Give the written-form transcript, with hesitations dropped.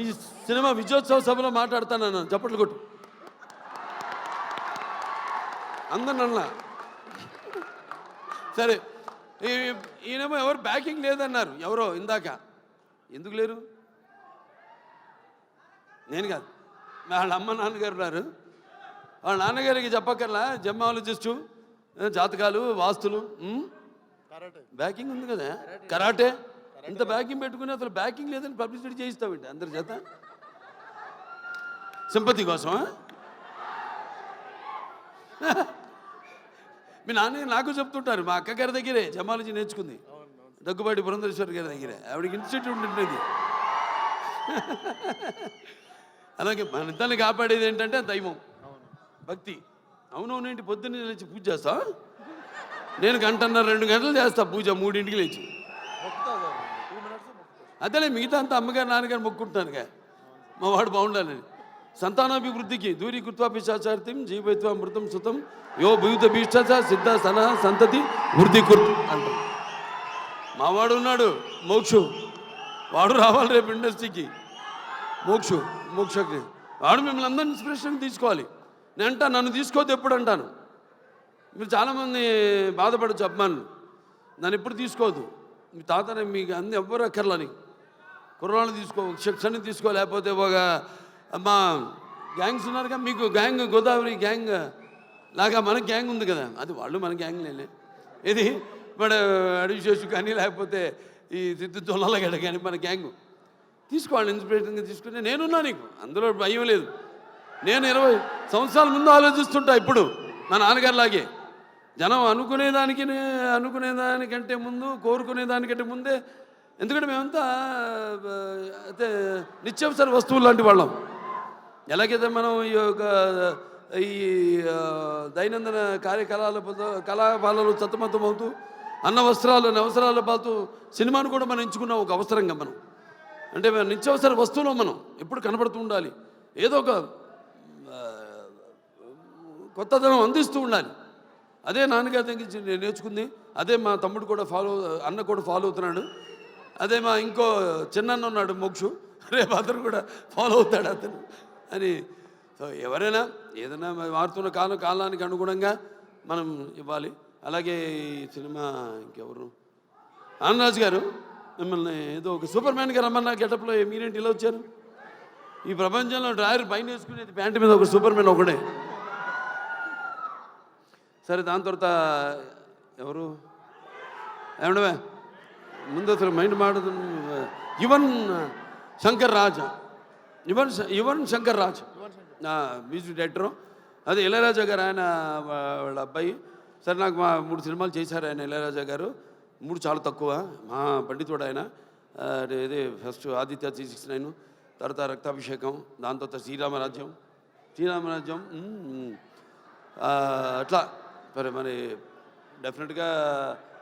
ఈ సినిమా విజయోత్సవ సభలో మాట్లాడుతాను, చప్పట్లు కొట్టు అందరినన్నా. సరే, ఈయనేమో ఎవరు బ్యాకింగ్ లేదన్నారు, ఎవరో ఇందాక. ఎందుకు లేరు? నేను కాదు, వాళ్ళ అమ్మ నాన్నగారు ఉన్నారు. వాళ్ళ నాన్నగారికి చెప్పక్కర్లా, జెమ్మాలజిస్టు, జాతకాలు, వాస్తులు, బ్యాకింగ్ ఉంది కదా, కరాటే. ఇంత బ్యాకింగ్ పెట్టుకుని అసలు బ్యాకింగ్ లేదని పబ్లిసిటీ చేయిస్తామండి అందరి చేత, సింపతి కోసం. మీ నాన్న నాకు చెప్తుంటారు, మా అక్కగారి దగ్గరే జమాలజీ నేర్చుకుంది, దగ్గుబాటి పురంధరేశ్వరి గారి దగ్గరే, ఆవిడకి ఇన్స్టిట్యూట్ ఉంటుంది. అలాగే మన ఇద్దరిని కాపాడేది ఏంటంటే దైవం, భక్తి. అవునవునేంటి, పొద్దున్నే లేచి పూజ చేస్తా, నేను 1.5-2 గంటలు చేస్తా పూజ, 3ంటికి లేచి. అదేలే, మిగతా అంతా అమ్మగారు నాన్నగారు మొక్కుంటున్నానుగా, మా వాడు బాగుండాలని. సంతానాభివృద్ధికి దూరీ కృత్వా పిశాచార్తిం జీవైత్వ అమృతం సుతం యో భూత భీష్ట సిద్ధ సన సంతతి వృద్ధి కుర్తు అంటాం. మావాడు ఉన్నాడు మోక్షు, వాడు రావాలి రేపు ఇండస్ట్రీకి. మోక్షకి వాడు మిమ్మల్ని అందరినీ ఇన్స్పిరేషన్ తీసుకోవాలి. నేను అంటా, నన్ను తీసుకోవద్దు ఎప్పుడు అంటాను. మీరు చాలామంది బాధపడచ్చు అభిమానులు, నన్ను ఎప్పుడు తీసుకోవద్దు. మీ తాతనే మీకు అన్ని ఎవ్వరు అక్కర్లని, కుర్రాళ్ళు తీసుకో, శిక్షణ తీసుకో, లేకపోతే ఒక మా గ్యాంగ్స్ ఉన్నారుగా, మీకు గ్యాంగ్ గోదావరి గ్యాంగ్ లాగా మన గ్యాంగ్ ఉంది కదా, అది వాళ్ళు మన గ్యాంగ్ లేలే. ఇది మన అడివిశేషు కానీ లేకపోతే ఈ సిద్ధు తొల్లగడ కానీ మన గ్యాంగ్ తీసుకోవాలి, ఇన్స్పిరేషన్గా తీసుకుని. నేనున్నా నీకు, అందులో భయం లేదు. నేను 20 సంవత్సరాల ముందు ఆలోచిస్తుంటా, ఇప్పుడు మా నాన్నగారిలాగే. జనం అనుకునేదానికంటే ముందు, కోరుకునేదానికంటే ముందే. ఎందుకంటే మేమంతా అయితే నిత్యావసర వస్తువులు లాంటి వాళ్ళం. ఎలాగైతే మనం ఈ దైనందిన కళాపాలలో సతమతమవుతూ అన్న అవసరాలు పాతూ సినిమాను కూడా మనం ఎంచుకున్నాం ఒక అవసరంగా. మనం అంటే నిత్యావసర వస్తువులో మనం ఎప్పుడు కనబడుతూ ఉండాలి, ఏదో ఒక కొత్తదనం అందిస్తూ ఉండాలి. అదే నాన్నగారి దగ్గర నేను నేర్చుకుంది, అదే మా తమ్ముడు కూడా అన్న కూడా ఫాలో అవుతున్నాడు. అదే మా ఇంకో చిన్న ఉన్నాడు మోక్షు, రేపు అతను కూడా ఫాలో అవుతాడు అతను అని. సో ఎవరైనా ఏదైనా మారుతున్న కాలానికి అనుగుణంగా మనం ఇవ్వాలి. అలాగే ఈ సినిమా ఇంకెవరు, ఆనందరాజు గారు మిమ్మల్ని ఏదో ఒక సూపర్ మ్యాన్గా రమ్మన్న గెటప్లో మీరేంటి ఇలా వచ్చారు? ఈ ప్రపంచంలో డ్రాయర్ పైన వేసుకునేది ప్యాంటు మీద ఒక సూపర్ మ్యాన్ ఒకడే. సరే, దాని తర్వాత ఎవరు ఏమండవే ముందు అసలు మైండ్ మాడుతుంది. Yuvan Shankar Raj music director. అదే ఇళయరాజా గారు, ఆయన వాళ్ళ అబ్బాయి. సరే, నాకు 3 సినిమాలు చేశారు ఆయన, ఇళయరాజా గారు. 3 చాలా తక్కువ, మా పండితుడు ఆయన. ఇది ఫస్ట్ ఆదిత్య 369, తర్వాత రక్తాభిషేకం, దాని తర్వాత శ్రీరామరాజ్యం. అట్లా మరి డెఫినెట్గా